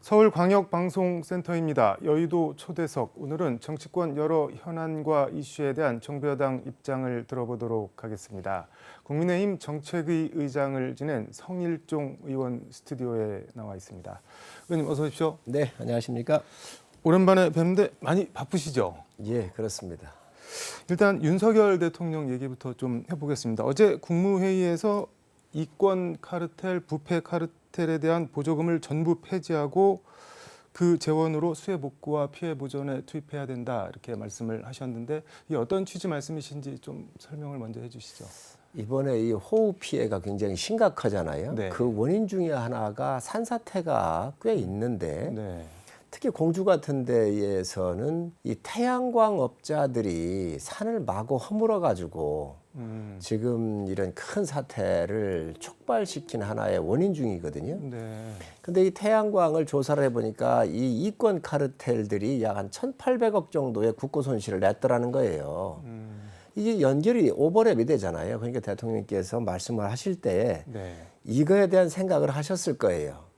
서울광역방송센터입니다. 여의도 초대석. 오늘은 정치권 여러 현안과 이슈에 대한 정부 여당 입장을 들어보도록 하겠습니다. 국민의힘 정책위 의장을 지낸 성일종 의원 스튜디오에 나와 있습니다. 의원님 어서 오십시오. 네, 안녕하십니까? 오랜만에 뵙는데 많이 바쁘시죠? 예, 그렇습니다. 일단 윤석열 대통령 얘기부터 좀 해보겠습니다. 어제 국무회의에서 이권 카르텔, 부패 카르텔에 대한 보조금을 전부 폐지하고 그 재원으로 수해 복구와 피해 보전에 투입해야 된다 이렇게 말씀을 하셨는데 이게 어떤 취지 말씀이신지 좀 설명을 먼저 해주시죠. 이번에 이 호우 피해가 굉장히 심각하잖아요. 네. 그 원인 중에 하나가 산사태가 꽤 있는데 네. 특히 공주 같은 데에서는 이 태양광 업자들이 산을 마구 허물어 가지고 지금 이런 큰 사태를 촉발시킨 하나의 원인 중이거든요. 네. 근데 이 태양광을 조사를 해보니까 이 이권 카르텔들이 약 한 1,800억 정도의 국고 손실을 냈더라는 거예요. 이게 연결이 오버랩이 되잖아요. 그러니까 대통령께서 말씀을 하실 때 네. 이거에 대한 생각을 하셨을 거예요.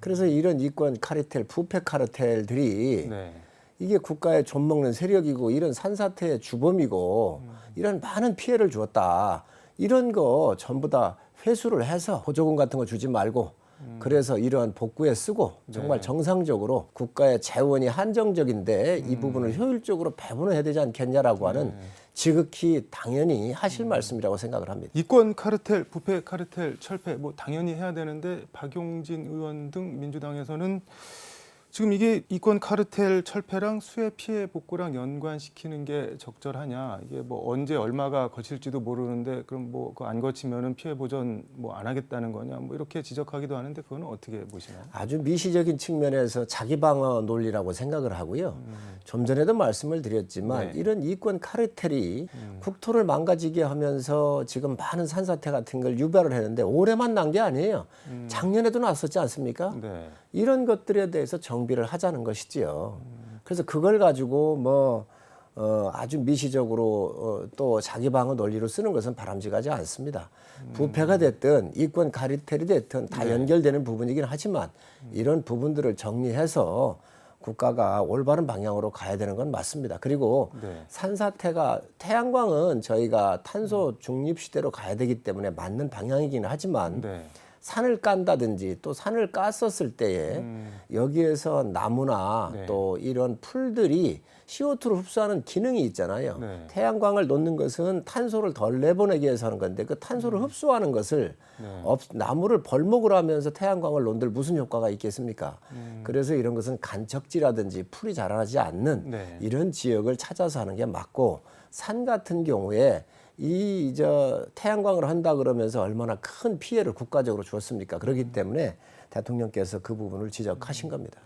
그래서 이런 이권 카르텔, 부패 카르텔들이 네. 이게 국가에 좀먹는 세력이고 이런 산사태의 주범이고 이런 많은 피해를 주었다. 이런 거 전부 다 회수를 해서 보조금 같은 거 주지 말고 그래서 이러한 복구에 쓰고 정말 네. 정상적으로 국가의 재원이 한정적인데 이 부분을 효율적으로 배분을 해야 되지 않겠냐라고 하는 지극히 당연히 하실 말씀이라고 생각을 합니다. 이권 카르텔, 부패 카르텔 철폐 뭐 당연히 해야 되는데 박용진 의원 등 민주당에서는 지금 이게 이권 카르텔 철폐랑 수해 피해 복구랑 연관시키는 게 적절하냐? 이게 뭐 언제 얼마가 거칠지도 모르는데 그럼 뭐 그 안 거치면은 피해 보전 뭐 안 하겠다는 거냐? 뭐 이렇게 지적하기도 하는데 그거는 어떻게 보시나요? 아주 미시적인 측면에서 자기 방어 논리라고 생각을 하고요. 좀 전에도 말씀을 드렸지만 네. 이런 이권 카르텔이 국토를 망가지게 하면서 지금 많은 산사태 같은 걸 유발을 했는데 올해만 난 게 아니에요. 작년에도 났었지 않습니까? 네. 이런 것들에 대해서 정비를 하자는 것이지요. 그래서 그걸 가지고 뭐 아주 미시적으로 또 자기 방어 논리로 쓰는 것은 바람직하지 않습니다. 부패가 됐든 이권 카르텔이 됐든 다 연결되는 부분이긴 하지만 이런 부분들을 정리해서 국가가 올바른 방향으로 가야 되는 건 맞습니다. 그리고 네. 산사태가 태양광은 저희가 탄소 중립 시대로 가야 되기 때문에 맞는 방향이긴 하지만 네. 산을 깐다든지 또 산을 깠었을 때에 여기에서 나무나 네. 또 이런 풀들이 CO2를 흡수하는 기능이 있잖아요. 네. 태양광을 놓는 것은 탄소를 덜 내보내기 위해서 하는 건데 그 탄소를 흡수하는 것을 나무를 벌목을 하면서 태양광을 놓는들 무슨 효과가 있겠습니까? 그래서 이런 것은 간척지라든지 풀이 자라지 않는 네. 이런 지역을 찾아서 하는 게 맞고 산 같은 경우에 태양광을 한다 그러면서 얼마나 큰 피해를 국가적으로 주었습니까? 그렇기 때문에 대통령께서 그 부분을 지적하신 겁니다.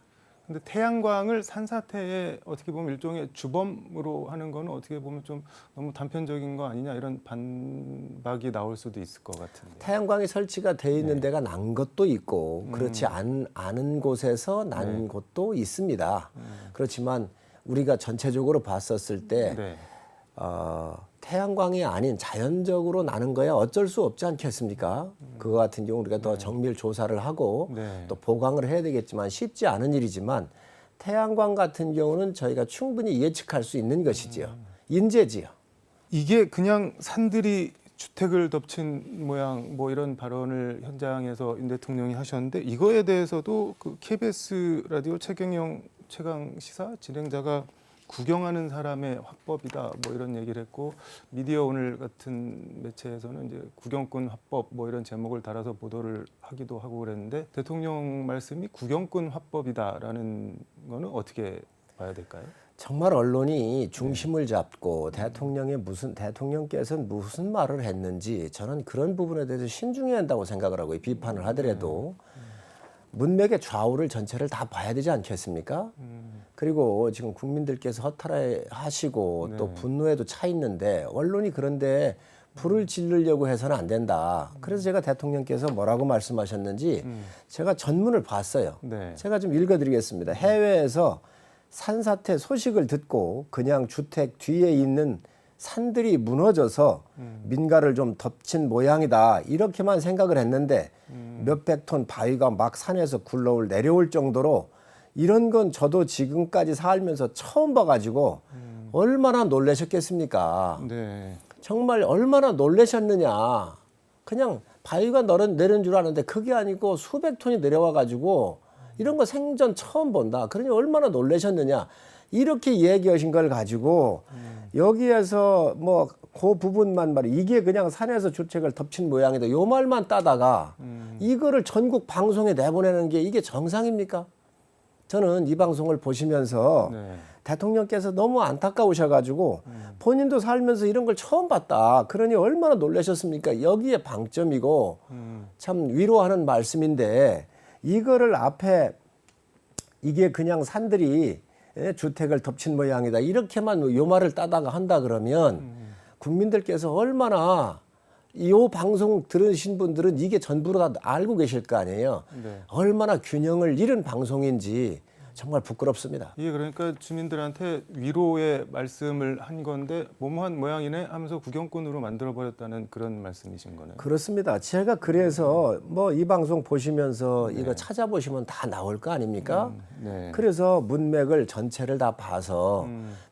근데 태양광을 산사태의 어떻게 보면 일종의 주범으로 하는 거는 어떻게 보면 좀 너무 단편적인 거 아니냐 이런 반박이 나올 수도 있을 것 같은데. 태양광이 설치가 돼 있는 데가 난 것도 있고 그렇지 않은 곳에서 난 곳도 있습니다. 그렇지만 우리가 전체적으로 봤었을 때 네. 태양광이 아닌 자연적으로 나는 거야 어쩔 수 없지 않겠습니까? 그거 같은 경우 우리가 더 정밀 조사를 하고 네. 또 보강을 해야 되겠지만 쉽지 않은 일이지만 태양광 같은 경우는 저희가 충분히 예측할 수 있는 것이지요. 인재지요. 이게 그냥 산들이 주택을 덮친 모양 뭐 이런 발언을 현장에서 윤 대통령이 하셨는데 이거에 대해서도 그 KBS 라디오 최경영 최강 시사 진행자가 구경하는 사람의 화법이다 뭐 이런 얘기를 했고 미디어 오늘 같은 매체에서는 이제 구경꾼 화법 뭐 이런 제목을 달아서 보도를 하기도 하고 그랬는데 대통령 말씀이 구경꾼 화법이다라는 거는 어떻게 봐야 될까요? 정말 언론이 중심을 잡고 대통령께서는 무슨 말을 했는지 저는 그런 부분에 대해서 신중해야 한다고 생각을 하고 비판을 하더라도 문맥의 좌우를 전체를 다 봐야 되지 않겠습니까? 그리고 지금 국민들께서 허탈해하시고 또 분노에도 차 있는데 언론이 그런데 불을 지르려고 해서는 안 된다. 그래서 제가 대통령께서 뭐라고 말씀하셨는지 제가 전문을 봤어요. 네. 제가 좀 읽어드리겠습니다. 해외에서 산사태 소식을 듣고 그냥 주택 뒤에 있는 산들이 무너져서 민가를 좀 덮친 모양이다 이렇게만 생각을 했는데 몇백 톤 바위가 막 산에서 내려올 정도로 이런 건 저도 지금까지 살면서 처음 봐가지고 얼마나 놀라셨겠습니까? 네. 정말 얼마나 놀라셨느냐. 그냥 바위가 내린 줄 아는데 그게 아니고 수백 톤이 내려와가지고 이런 거 생전 처음 본다. 그러니 얼마나 놀라셨느냐. 이렇게 얘기하신 걸 가지고 여기에서 뭐 그 부분만 말이야. 이게 그냥 산에서 주택을 덮친 모양이다. 요 말만 따다가 이거를 전국 방송에 내보내는 게 이게 정상입니까? 저는 이 방송을 보시면서 네. 대통령께서 너무 안타까우셔가지고 본인도 살면서 이런 걸 처음 봤다. 그러니 얼마나 놀라셨습니까? 여기에 방점이고 참 위로하는 말씀인데 이거를 앞에 이게 그냥 산들이 주택을 덮친 모양이다. 이렇게만 요 말을 따다가 한다 그러면 국민들께서 얼마나 이 방송 들으신 분들은 이게 전부로 다 알고 계실 거 아니에요. 네. 얼마나 균형을 잃은 방송인지 정말 부끄럽습니다. 이게 그러니까 주민들한테 위로의 말씀을 한 건데 뭐뭐한 모양이네 하면서 구경꾼으로 만들어버렸다는 그런 말씀이신 거네요. 그렇습니다. 제가 그래서 뭐 이 방송 보시면서 이거 찾아보시면 다 나올 거 아닙니까? 네. 그래서 문맥을 전체를 다 봐서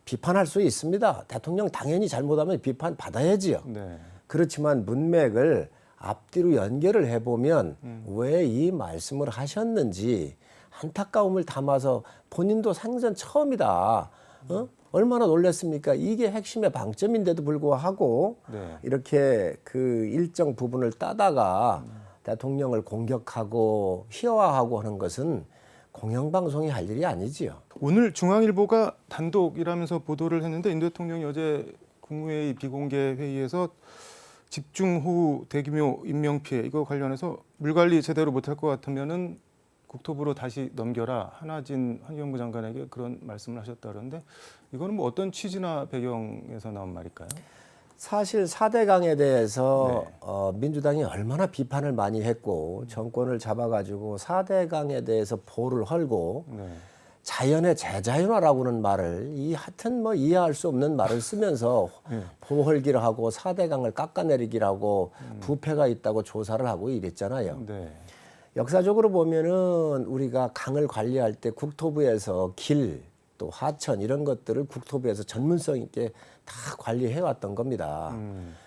비판할 수 있습니다. 대통령 당연히 잘못하면 비판 받아야지요. 네. 그렇지만 문맥을 앞뒤로 연결을 해보면 왜 이 말씀을 하셨는지 안타까움을 담아서 본인도 생전 처음이다. 얼마나 놀랐습니까? 이게 핵심의 방점인데도 불구하고 네. 이렇게 그 일정 부분을 따다가 대통령을 공격하고 희화화하고 하는 것은 공영방송이 할 일이 아니지요. 오늘 중앙일보가 단독이라면서 보도를 했는데 윤 대통령이 어제 국무회의 비공개 회의에서 집중호우 대규모 인명피해 이거 관련해서 물관리 제대로 못할 것 같으면은 국토부로 다시 넘겨라. 한화진 환경부 장관에게 그런 말씀을 하셨다 그러는데 이거는 뭐 어떤 취지나 배경에서 나온 말일까요? 사실 4대강에 대해서 네. 민주당이 얼마나 비판을 많이 했고 정권을 잡아가지고 4대강에 대해서 보를 헐고 네. 자연의 재자연화라고는 말을 하여튼 뭐 이해할 수 없는 말을 쓰면서 보헐기를 하고 4대강을 깎아내리기를 하고 부패가 있다고 조사를 하고 이랬잖아요. 네. 역사적으로 보면은 우리가 강을 관리할 때 국토부에서 길, 또 하천 이런 것들을 국토부에서 전문성 있게 다 관리해 왔던 겁니다.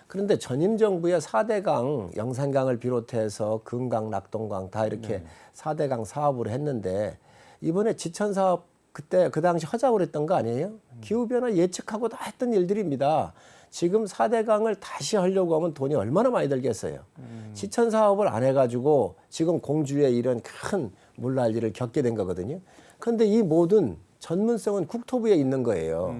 그런데 전임 정부의 4대강, 영산강을 비롯해서 금강, 낙동강 다 이렇게 4대강 사업을 했는데 이번에 지천 사업 그때 그 당시 허작을 했던 거 아니에요? 기후변화 예측하고 다 했던 일들입니다. 지금 4대강을 다시 하려고 하면 돈이 얼마나 많이 들겠어요. 지천 사업을 안 해가지고 지금 공주에 이런 큰 물난리를 겪게 된 거거든요. 그런데 이 모든 전문성은 국토부에 있는 거예요.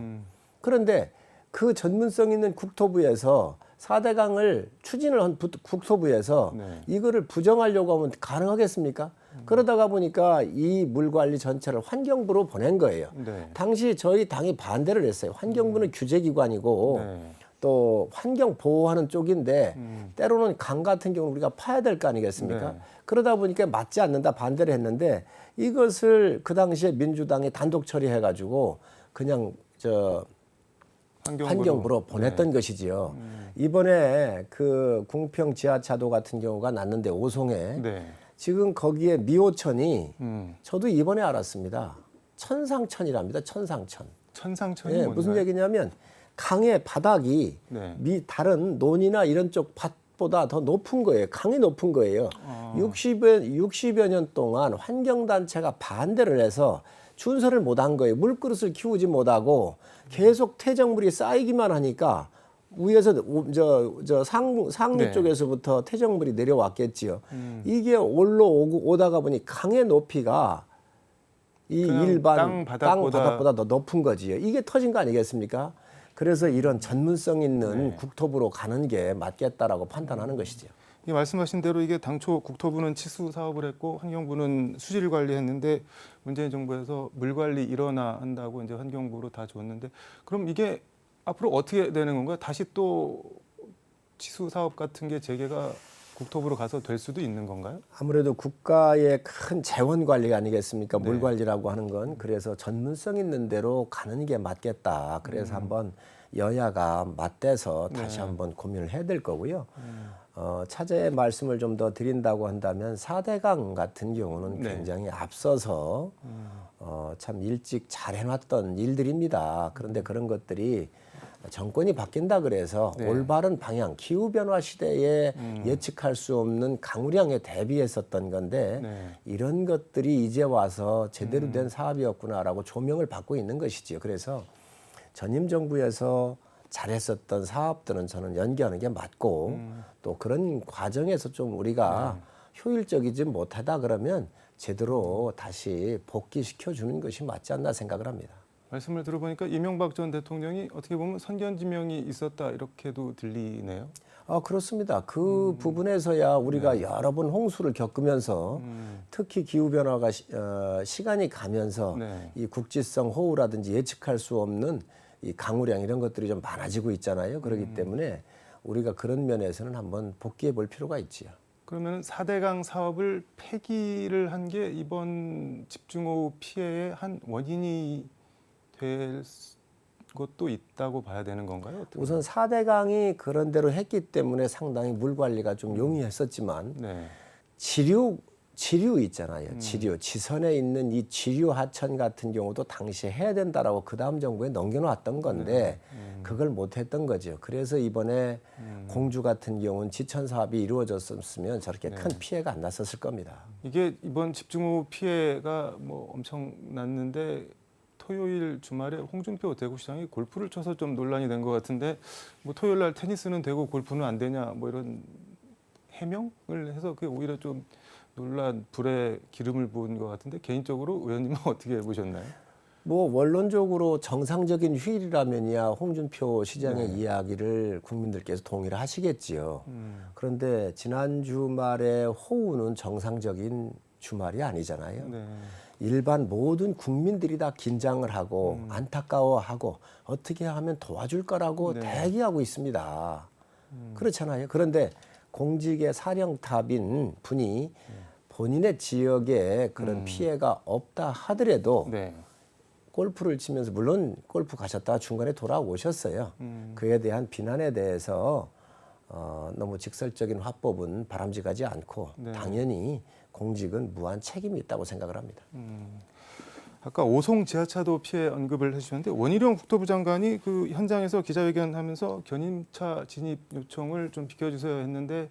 그런데 그 전문성 있는 국토부에서 4대강을 추진을 한 국토부에서 네. 이거를 부정하려고 하면 가능하겠습니까? 그러다가 보니까 이 물관리 전체를 환경부로 보낸 거예요. 네. 당시 저희 당이 반대를 했어요. 환경부는 규제기관이고 네. 또 환경 보호하는 쪽인데 때로는 강 같은 경우는 우리가 파야 될 거 아니겠습니까? 네. 그러다 보니까 맞지 않는다 반대를 했는데 이것을 그 당시에 민주당이 단독 처리해가지고 그냥 환경부로 보냈던 것이지요. 이번에 그 궁평 지하차도 같은 경우가 났는데 오송에 네. 지금 거기에 미호천이 음. 저도 이번에 알았습니다. 천상천이랍니다. 천상천. 천상천이 예, 뭔가요? 무슨 얘기냐면 강의 바닥이 네. 다른 논이나 이런 쪽 밭보다 더 높은 거예요. 강이 높은 거예요. 60여 년 동안 환경단체가 반대를 해서 준설을 못한 거예요. 물그릇을 키우지 못하고 계속 퇴적물이 쌓이기만 하니까 위에서 상류 네. 쪽에서부터 퇴적물이 내려왔겠지요. 이게 오다가 보니 강의 높이가 이 그냥 일반 땅 바닥보다 더 높은 거지요. 이게 터진 거 아니겠습니까? 그래서 이런 전문성 있는 국토부로 가는 게 맞겠다라고 판단하는 것이죠. 이 말씀하신 대로 이게 당초 국토부는 치수 사업을 했고 환경부는 수질 관리했는데 문재인 정부에서 물 관리 일어나 한다고 이제 환경부로 다 줬는데 그럼 이게 앞으로 어떻게 되는 건가요? 다시 또 치수 사업 같은 게 재개가 국토부로 가서 될 수도 있는 건가요? 아무래도 국가의 큰 재원 관리 아니겠습니까? 네. 물 관리라고 하는 건. 그래서 전문성 있는 대로 가는 게 맞겠다. 그래서 한번 여야가 맞대서 다시 한번 고민을 해야 될 거고요. 차제의 말씀을 좀 더 드린다고 한다면 4대강 같은 경우는 네. 굉장히 앞서서 참 일찍 잘 해놨던 일들입니다. 그런데 그런 것들이 정권이 바뀐다 그래서 네. 올바른 방향, 기후변화 시대에 예측할 수 없는 강우량에 대비했었던 건데 네. 이런 것들이 이제 와서 제대로 된 사업이었구나라고 조명을 받고 있는 것이지요. 그래서 전임 정부에서 잘했었던 사업들은 저는 연기하는 게 맞고 또 그런 과정에서 좀 우리가 효율적이지 못하다 그러면 제대로 다시 복귀시켜 주는 것이 맞지 않나 생각을 합니다. 말씀을 들어보니까 이명박 전 대통령이 어떻게 보면 선견지명이 있었다 이렇게도 들리네요. 그렇습니다. 그 부분에서야 우리가 여러 번 홍수를 겪으면서 특히 기후변화가 시간이 가면서 네. 이 국지성 호우라든지 예측할 수 없는 이 강우량 이런 것들이 좀 많아지고 있잖아요. 그렇기 때문에 우리가 그런 면에서는 한번 복귀해 볼 필요가 있지요. 그러면 4대강 사업을 폐기를 한 게 이번 집중호우 피해의 한 원인이 될 것도 있다고 봐야 되는 건가요? 어떻게 우선 4대강이 그런 대로 했기 때문에 상당히 물 관리가 좀 용이했었지만 네. 지류 있잖아요. 지류. 지선에 있는 이 지류 하천 같은 경우도 당시에 해야 된다라고 그 다음 정부에 넘겨놓았던 건데 그걸 못했던 거죠. 그래서 이번에 공주 같은 경우는 지천 사업이 이루어졌으면 저렇게 큰 피해가 안 났었을 겁니다. 이게 이번 집중호우 피해가 뭐 엄청 났는데 토요일 주말에 홍준표 대구시장이 골프를 쳐서 좀 논란이 된 것 같은데 뭐 토요일 날 테니스는 되고 골프는 안 되냐 뭐 이런 해명을 해서 그게 오히려 좀 논란 불에 기름을 부은 것 같은데 개인적으로 의원님은 어떻게 보셨나요? 뭐 원론적으로 정상적인 휴일이라면야 홍준표 시장의 이야기를 국민들께서 동의를 하시겠지요. 그런데 지난 주말에 호우는 정상적인 주말이 아니잖아요. 네. 일반 모든 국민들이 다 긴장을 하고 안타까워하고 어떻게 하면 도와줄 거라고 네. 대기하고 있습니다. 그렇잖아요. 그런데 공직의 사령탑인 분이 본인의 지역에 그런 피해가 없다 하더라도 네. 골프를 치면서 물론 골프 가셨다가 중간에 돌아오셨어요. 그에 대한 비난에 대해서 너무 직설적인 화법은 바람직하지 않고 네. 당연히 공직은 무한 책임이 있다고 생각을 합니다. 아까 오송 지하차도 피해 언급을 해주셨는데 원희룡 국토부 장관이 그 현장에서 기자회견하면서 견인차 진입 요청을 좀 비켜주세요 했는데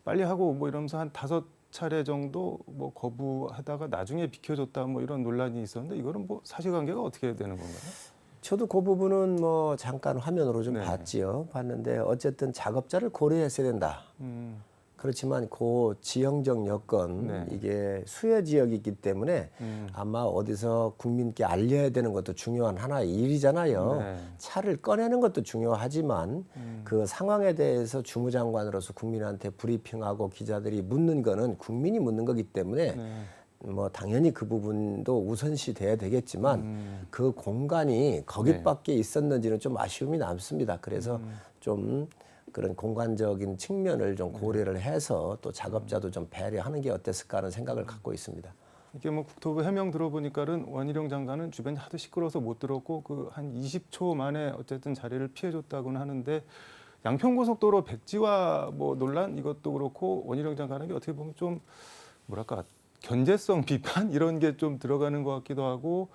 빨리 하고 뭐 이러면서 한 5차례 정도 뭐 거부하다가 나중에 비켜줬다 뭐 이런 논란이 있었는데 이거는 뭐 사실관계가 어떻게 되는 건가요? 저도 그 부분은 뭐 잠깐 화면으로 좀 네. 봤지요. 봤는데 어쨌든 작업자를 고려했어야 된다. 그렇지만 그 지형적 여건 네. 이게 수혜 지역이기 때문에 아마 어디서 국민께 알려야 되는 것도 중요한 하나의 일이잖아요. 네. 차를 꺼내는 것도 중요하지만 그 상황에 대해서 주무장관으로서 국민한테 브리핑하고 기자들이 묻는 거는 국민이 묻는 거기 때문에 네. 뭐 당연히 그 부분도 우선시 돼야 되겠지만 그 공간이 거기밖에 있었는지는 좀 아쉬움이 남습니다. 그래서 좀 그런 공간적인 측면을 좀 고려를 해서 또 작업자도 좀 배려하는 게 어땠을까 하는 생각을 갖고 있습니다. 이게 뭐 국토부 해명 들어보니까는 원희룡 장관은 주변이 하도 시끄러워서 못 들었고 그 한 20초 만에 어쨌든 자리를 피해줬다고는 하는데 양평고속도로 백지화 뭐 논란 이것도 그렇고 원희룡 장관에게 어떻게 보면 좀 뭐랄까 견제성 비판 이런 게 좀 들어가는 것 같기도 하고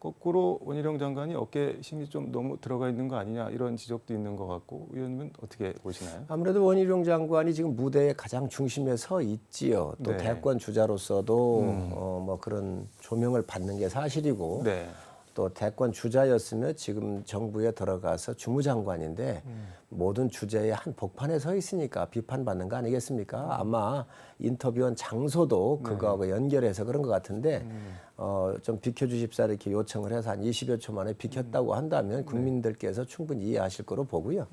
거꾸로 원희룡 장관이 어깨 힘이 좀 너무 들어가 있는 거 아니냐 이런 지적도 있는 것 같고 의원님은 어떻게 보시나요? 아무래도 원희룡 장관이 지금 무대의 가장 중심에 서 있지요. 또 네. 대권 주자로서도 뭐 그런 조명을 받는 게 사실이고 네. 또 대권 주자였으면 지금 정부에 들어가서 주무장관인데 모든 주제의 한 복판에 서 있으니까 비판받는 거 아니겠습니까? 아마 인터뷰한 장소도 그거하고 연결해서 그런 것 같은데 좀 비켜주십사 이렇게 요청을 해서 한 20여 초 만에 비켰다고 한다면 국민들께서 충분히 이해하실 거로 보고요.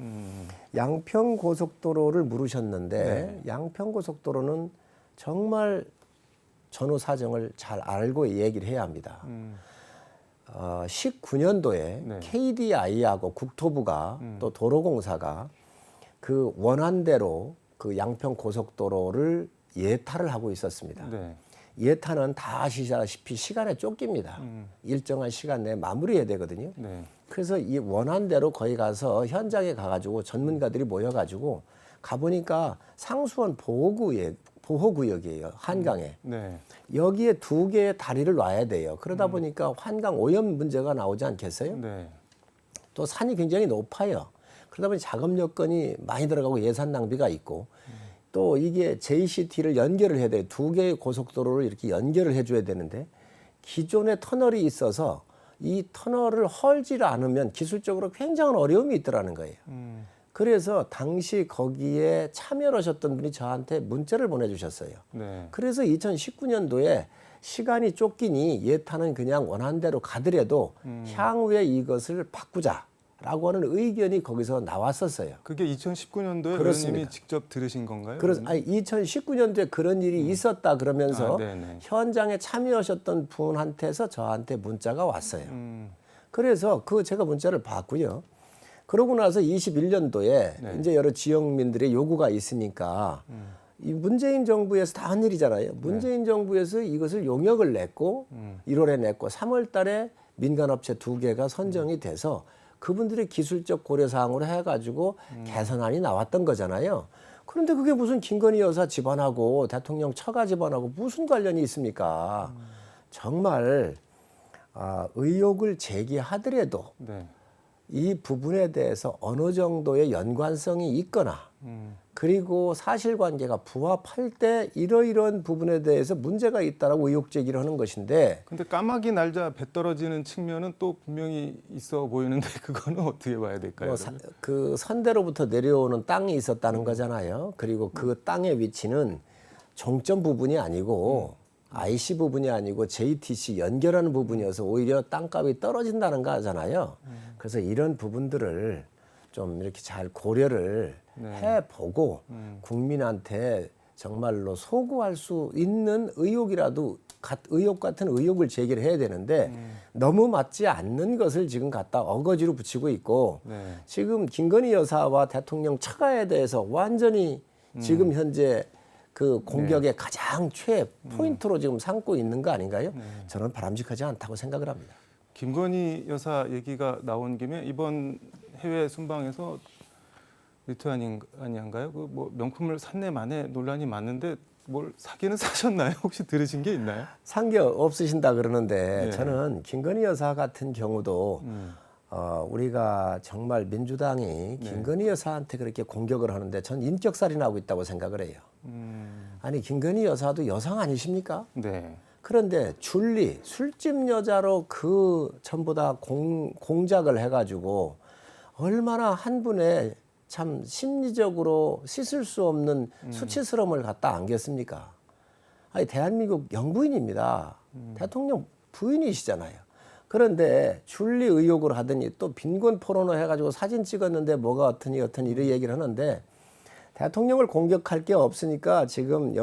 양평고속도로를 물으셨는데 양평고속도로는 정말 전후 사정을 잘 알고 얘기를 해야 합니다. 19년도에 네. KDI하고 국토부가 또 도로공사가 그 원안대로 그 양평 고속도로를 예타를 하고 있었습니다. 네. 예타는 다 아시다시피 시간에 쫓깁니다. 일정한 시간 내에 마무리해야 되거든요. 네. 그래서 이 원한대로 거기 가서 현장에 가가지고 전문가들이 모여가지고 가보니까 상수원 보호구역이에요. 한강에. 네. 여기에 2개의 다리를 놔야 돼요. 그러다 보니까 한강 오염 문제가 나오지 않겠어요? 네. 또 산이 굉장히 높아요. 그러다 보니 작업 여건이 많이 들어가고 예산 낭비가 있고 또 이게 JCT를 연결을 해야 돼요. 2개의 고속도로를 이렇게 연결을 해줘야 되는데 기존에 터널이 있어서 이 터널을 헐지를 않으면 기술적으로 굉장한 어려움이 있더라는 거예요. 그래서 당시 거기에 참여를 하셨던 분이 저한테 문자를 보내주셨어요. 네. 그래서 2019년도에 시간이 쫓기니 예타는 그냥 원한대로 가더라도 향후에 이것을 바꾸자라고 하는 의견이 거기서 나왔었어요. 그게 2019년도에 그렇습니다. 의원님이 직접 들으신 건가요? 그래서 아니 2019년도에 그런 일이 있었다 그러면서 아, 네네. 현장에 참여하셨던 분한테서 저한테 문자가 왔어요. 음. 그래서 그 제가 문자를 봤고요. 그러고 나서 21년도에 네. 이제 여러 지역민들의 요구가 있으니까 이 문재인 정부에서 다 한 일이잖아요. 문재인 정부에서 이것을 용역을 냈고 1월에 냈고 3월 달에 민간업체 2개가 선정이 돼서 그분들의 기술적 고려사항으로 해가지고 개선안이 나왔던 거잖아요. 그런데 그게 무슨 김건희 여사 집안하고 대통령 처가 집안하고 무슨 관련이 있습니까? 정말 의혹을 제기하더라도 네. 이 부분에 대해서 어느 정도의 연관성이 있거나 그리고 사실관계가 부합할 때 이러이러한 부분에 대해서 문제가 있다라고 의혹 제기를 하는 것인데 근데 까마귀 날자 배 떨어지는 측면은 또 분명히 있어 보이는데 그거는 어떻게 봐야 될까요? 그 선대로부터 내려오는 땅이 있었다는 거잖아요. 그리고 그 땅의 위치는 종점 부분이 아니고 IC 부분이 아니고 JTC 연결하는 부분이어서 오히려 땅값이 떨어진다는 거잖아요. 그래서 이런 부분들을 좀 이렇게 잘 고려를 해보고 국민한테 정말로 소구할 수 있는 의혹이라도 의혹 같은 의혹을 제기를 해야 되는데 너무 맞지 않는 것을 지금 갖다 어거지로 붙이고 있고 네. 지금 김건희 여사와 대통령 처가에 대해서 완전히 지금 현재 그 공격의 가장 최 포인트로 지금 삼고 있는 거 아닌가요? 저는 바람직하지 않다고 생각을 합니다. 김건희 여사 얘기가 나온 김에 이번 해외 순방에서 리투아니아인가요? 그 뭐 명품을 샀네 마네 논란이 많은데 뭘 사기는 사셨나요? 혹시 들으신 게 있나요? 산 게 없으신다 그러는데 네. 저는 김건희 여사 같은 경우도 우리가 정말 민주당이 김건희 여사한테 그렇게 공격을 하는데 전 인격살인하고 있다고 생각을 해요. 아니 김건희 여사도 여성 아니십니까? 네. 그런데 줄리 술집 여자로 그 전부 다 공작을 해가지고 얼마나 한 분의 참 심리적으로 씻을 수 없는 수치스러움을 갖다 안겼습니까? 아니 대한민국 영부인입니다. 대통령 부인이시잖아요. 그런데 줄리 의혹을 하더니 또 빈곤 포르노 해가지고 사진 찍었는데 뭐가 어떠니 이런 얘기를 하는데 대통령을 공격할 게 없으니까 지금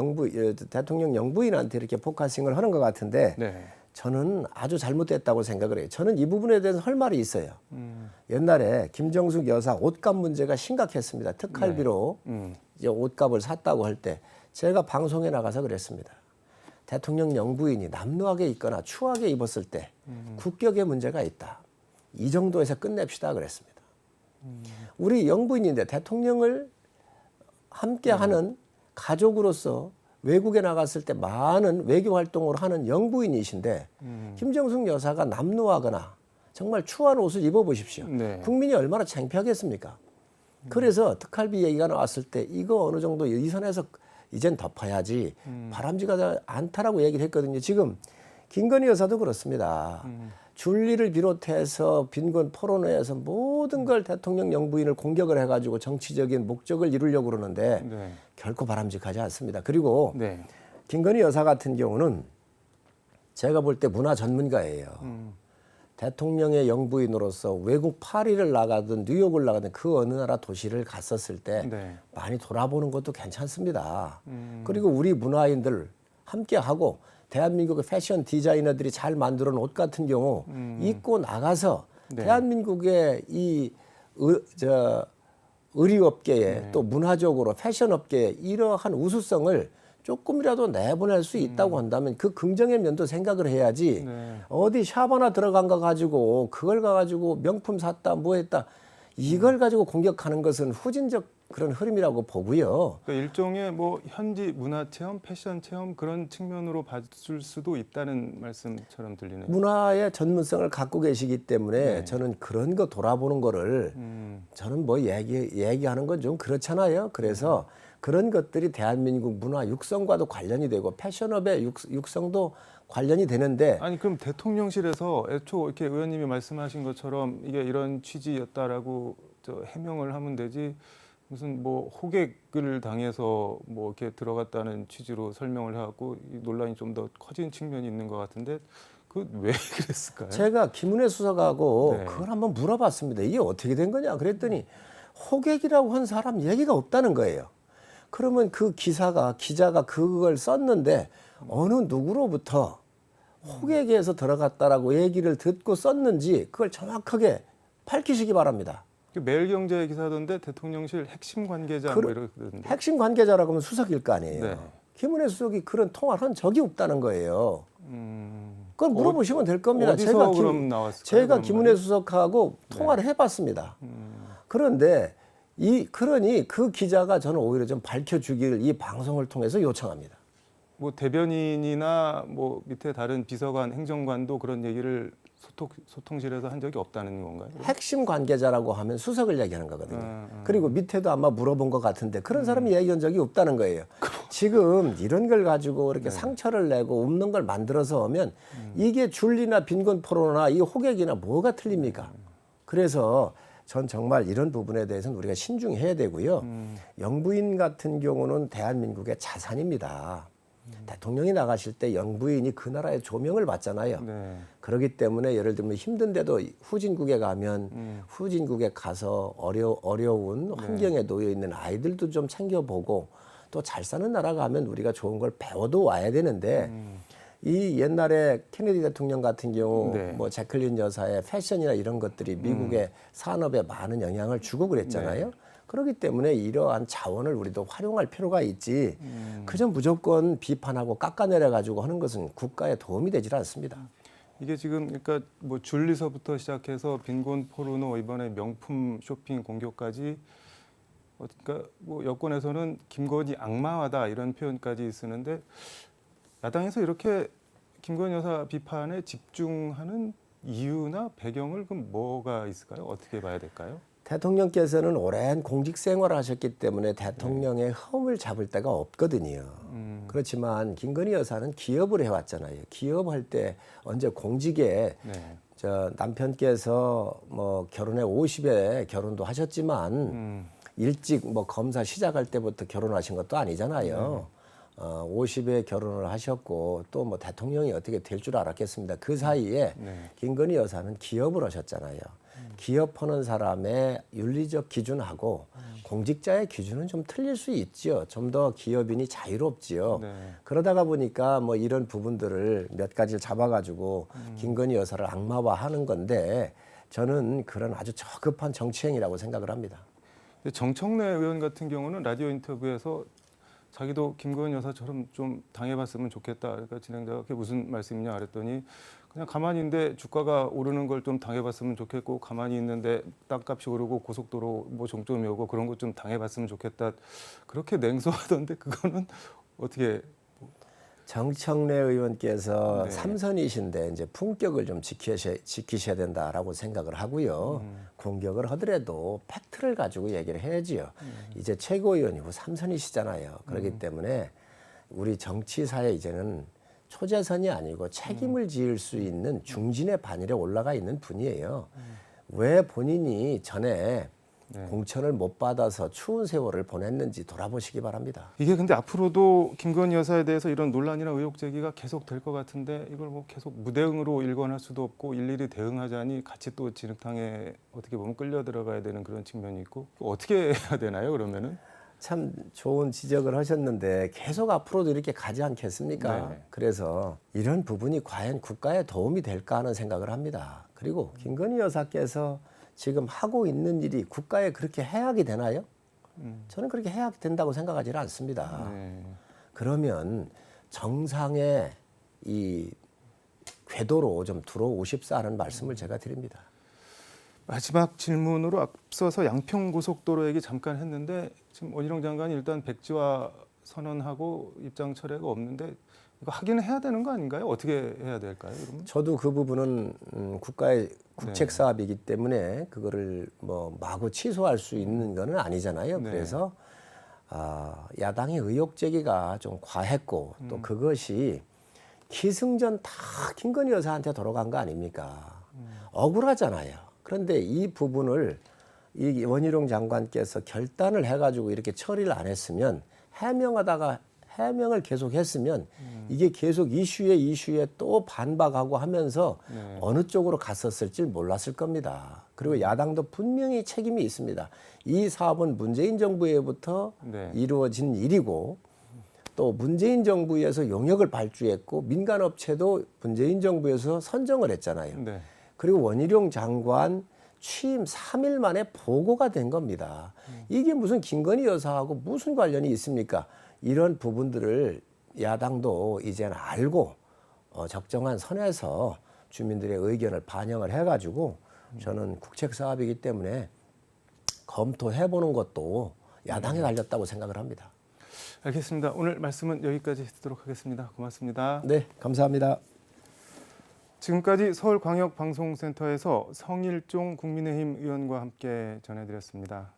대통령 영부인한테 이렇게 포커싱을 하는 것 같은데 네. 저는 아주 잘못됐다고 생각을 해요. 저는 이 부분에 대해서 할 말이 있어요. 옛날에 김정숙 여사 옷값 문제가 심각했습니다. 특활비로 이제 옷값을 샀다고 할 때 제가 방송에 나가서 그랬습니다. 대통령 영부인이 남루하게 입거나 추하게 입었을 때 국격에 문제가 있다. 이 정도에서 끝냅시다 그랬습니다. 우리 영부인인데 대통령을 함께하는 가족으로서 외국에 나갔을 때 많은 외교 활동을 하는 영부인이신데 김정숙 여사가 남루하거나 정말 추한 옷을 입어보십시오. 네. 국민이 얼마나 창피하겠습니까? 그래서 특활비 얘기가 나왔을 때 이거 어느 정도 이 선에서 이젠 덮어야지 바람직하지 않다라고 얘기를 했거든요. 지금 김건희 여사도 그렇습니다. 줄리를 비롯해서 빈곤 포르노에서 모든 걸 대통령 영부인을 공격을 해가지고 정치적인 목적을 이루려고 그러는데 네. 결코 바람직하지 않습니다. 그리고 네. 김건희 여사 같은 경우는 제가 볼 때 문화 전문가예요. 대통령의 영부인으로서 외국 파리를 나가든 뉴욕을 나가든 그 어느 나라 도시를 갔었을 때 네. 많이 돌아보는 것도 괜찮습니다. 그리고 우리 문화인들 함께하고 대한민국의 패션 디자이너들이 잘 만들어 놓은 옷 같은 경우 입고 나가서 네. 대한민국의 이 의류업계에 또 문화적으로 패션업계에 이러한 우수성을 조금이라도 내보낼 수 있다고 한다면 그 긍정의 면도 생각을 해야지. 네. 어디 샵 하나 들어간 거 가지고 그걸 가지고 명품 샀다 뭐 했다 이걸 가지고 공격하는 것은 후진적 그런 흐름이라고 보고요. 그러니까 일종의 뭐 현지 문화 체험, 패션 체험 그런 측면으로 봐줄 수도 있다는 말씀처럼 들리네요. 문화의 전문성을 갖고 계시기 때문에 네. 저는 그런 거 돌아보는 거를 저는 뭐 얘기하는 건 좀 그렇잖아요. 그래서 그런 것들이 대한민국 문화 육성과도 관련이 되고 패션업의 육성도 관련이 되는데 아니 그럼 대통령실에서 애초 이렇게 의원님이 말씀하신 것처럼 이게 이런 취지였다라고 해명을 하면 되지 무슨 뭐 호객을 당해서 뭐 이렇게 들어갔다는 취지로 설명을 해갖고 이 논란이 좀 더 커진 측면이 있는 것 같은데 그 왜 그랬을까요? 제가 김은혜 수석하고 네. 그걸 한번 물어봤습니다. 이게 어떻게 된 거냐 그랬더니 호객이라고 한 사람 얘기가 없다는 거예요. 그러면 그 기자가 그걸 썼는데 어느 누구로부터 호객에서 들어갔다라고 얘기를 듣고 썼는지 그걸 정확하게 밝히시기 바랍니다. 그 매일경제 기사던데 대통령실 핵심 관계자 뭐 이러던데. 핵심 관계자라고 하면 수석일 거 아니에요. 네. 김은혜 수석이 그런 통화를 한 적이 없다는 거예요. 그건 물어보시면 될 겁니다. 어디서 그럼 나왔을까요? 제가 그런 김은혜 말이? 수석하고 통화를 해봤습니다. 그런데 그러니 그 기자가 저는 오히려 좀 밝혀주기를 이 방송을 통해서 요청합니다. 뭐 대변인이나 뭐 밑에 다른 비서관, 행정관도 그런 얘기를 소통실에서 한 적이 없다는 건가요? 핵심 관계자라고 하면 수석을 얘기하는 거거든요. 그리고 밑에도 아마 물어본 것 같은데 그런 사람이 얘기한 적이 없다는 거예요. 지금 이런 걸 가지고 이렇게 상처를 내고 없는 걸 만들어서 오면 이게 줄리나 빈곤 포로나 이 호객이나 뭐가 틀립니까? 그래서 전 정말 이런 부분에 대해서는 우리가 신중해야 되고요. 영부인 같은 경우는 대한민국의 자산입니다. 대통령이 나가실 때 영부인이 그 나라의 조명을 받잖아요. 네. 그렇기 때문에 예를 들면 힘든데도 후진국에 가면 후진국에 가서 어려운 환경에 놓여 있는 아이들도 좀 챙겨보고 또 잘 사는 나라 가면 우리가 좋은 걸 배워도 와야 되는데 이 옛날에 케네디 대통령 같은 경우 네. 뭐 제클린 여사의 패션이나 이런 것들이 미국의 산업에 많은 영향을 주고 그랬잖아요. 그렇기 때문에 이러한 자원을 우리도 활용할 필요가 있지. 그저 무조건 비판하고 깎아내려 가지고 하는 것은 국가에 도움이 되질 않습니다. 이게 지금 그러니까 뭐 줄리서부터 시작해서 빈곤 포르노 이번에 명품 쇼핑 공격까지 그러니까 뭐 여권에서는 김건희 악마화다 이런 표현까지 쓰는데 야당에서 이렇게 김건희 여사 비판에 집중하는 이유나 배경을 그럼 뭐가 있을까요? 어떻게 봐야 될까요? 대통령께서는 오랜 공직 생활을 하셨기 때문에 대통령의 흠을 잡을 데가 없거든요. 그렇지만 김건희 여사는 기업을 해왔잖아요. 기업할 때 언제 공직에 네. 저 남편께서 뭐 결혼해 50에 결혼도 하셨지만 일찍 뭐 검사 시작할 때부터 결혼하신 것도 아니잖아요. 50에 결혼을 하셨고 또 뭐 대통령이 어떻게 될 줄 알았겠습니다. 그 사이에 김건희 여사는 기업을 하셨잖아요. 기업하는 사람의 윤리적 기준하고 공직자의 기준은 좀 틀릴 수 있죠. 좀 더 기업인이 자유롭지요. 네. 그러다가 보니까 뭐 이런 부분들을 몇 가지를 잡아가지고 김건희 여사를 악마화하는 건데 저는 그런 아주 저급한 정치행위라고 생각을 합니다. 근데 정청래 의원 같은 경우는 라디오 인터뷰에서 자기도 김건희 여사처럼 좀 당해봤으면 좋겠다. 그러니까 진행자가 그게 무슨 말씀이냐 그랬더니 그냥 가만히 있는데 주가가 오르는 걸 좀 당해봤으면 좋겠고 가만히 있는데 땅값이 오르고 고속도로 뭐 종점이 오고 그런 것 좀 당해봤으면 좋겠다. 그렇게 냉소하던데 그거는 어떻게? 정청래 의원께서 네. 삼선이신데 이제 품격을 좀 지키셔야 된다라고 생각을 하고요. 공격을 하더라도 팩트를 가지고 얘기를 해야지요. 이제 최고위원이고 삼선이시잖아요. 그렇기 때문에 우리 정치사에 이제는 초재선이 아니고 책임을 지을 수 있는 중진의 반열에 올라가 있는 분이에요. 왜 본인이 전에 공천을 못 받아서 추운 세월을 보냈는지 돌아보시기 바랍니다. 이게 근데 앞으로도 김건희 여사에 대해서 이런 논란이나 의혹 제기가 계속 될 것 같은데 이걸 뭐 계속 무대응으로 일관할 수도 없고 일일이 대응하자니 같이 또 진흙탕에 어떻게 보면 끌려 들어가야 되는 그런 측면이 있고 어떻게 해야 되나요 그러면은? 참 좋은 지적을 하셨는데 계속 앞으로도 이렇게 가지 않겠습니까? 네. 그래서 이런 부분이 과연 국가에 도움이 될까 하는 생각을 합니다. 그리고 김건희 여사께서 지금 하고 있는 일이 국가에 그렇게 해악이 되나요? 저는 그렇게 해악이 된다고 생각하지는 않습니다. 네. 그러면 정상의 이 궤도로 좀 들어오십사 하는 말씀을 제가 드립니다. 마지막 질문으로 앞서서 양평고속도로 얘기 잠깐 했는데 지금 원희룡 장관이 일단 백지화 선언하고 입장 철회가 없는데 이거 하기는 해야 되는 거 아닌가요? 어떻게 해야 될까요? 그러면? 저도 그 부분은 국가의 국책 네. 사업이기 때문에 그거를 뭐 마구 취소할 수 있는 거는 아니잖아요. 네. 그래서 야당의 의혹 제기가 좀 과했고 또 그것이 기승전 다 김건희 여사한테 돌아간 거 아닙니까? 억울하잖아요. 그런데 이 부분을 이 원희룡 장관께서 결단을 해가지고 이렇게 처리를 안 했으면 해명하다가 해명을 계속 했으면 이게 계속 이슈에 또 반박하고 하면서 네. 어느 쪽으로 갔었을지 몰랐을 겁니다. 그리고 야당도 분명히 책임이 있습니다. 이 사업은 문재인 정부에부터 네. 이루어진 일이고 또 문재인 정부에서 용역을 발주했고 민간업체도 문재인 정부에서 선정을 했잖아요. 네. 그리고 원희룡 장관 취임 3일 만에 보고가 된 겁니다. 이게 무슨 김건희 여사하고 무슨 관련이 있습니까? 이런 부분들을 야당도 이제는 알고 적정한 선에서 주민들의 의견을 반영을 해가지고 저는 국책 사업이기 때문에 검토해보는 것도 야당에 달렸다고 생각을 합니다. 알겠습니다. 오늘 말씀은 여기까지 듣도록 하겠습니다. 고맙습니다. 네, 감사합니다. 지금까지 서울광역방송센터에서 성일종 국민의힘 의원과 함께 전해드렸습니다.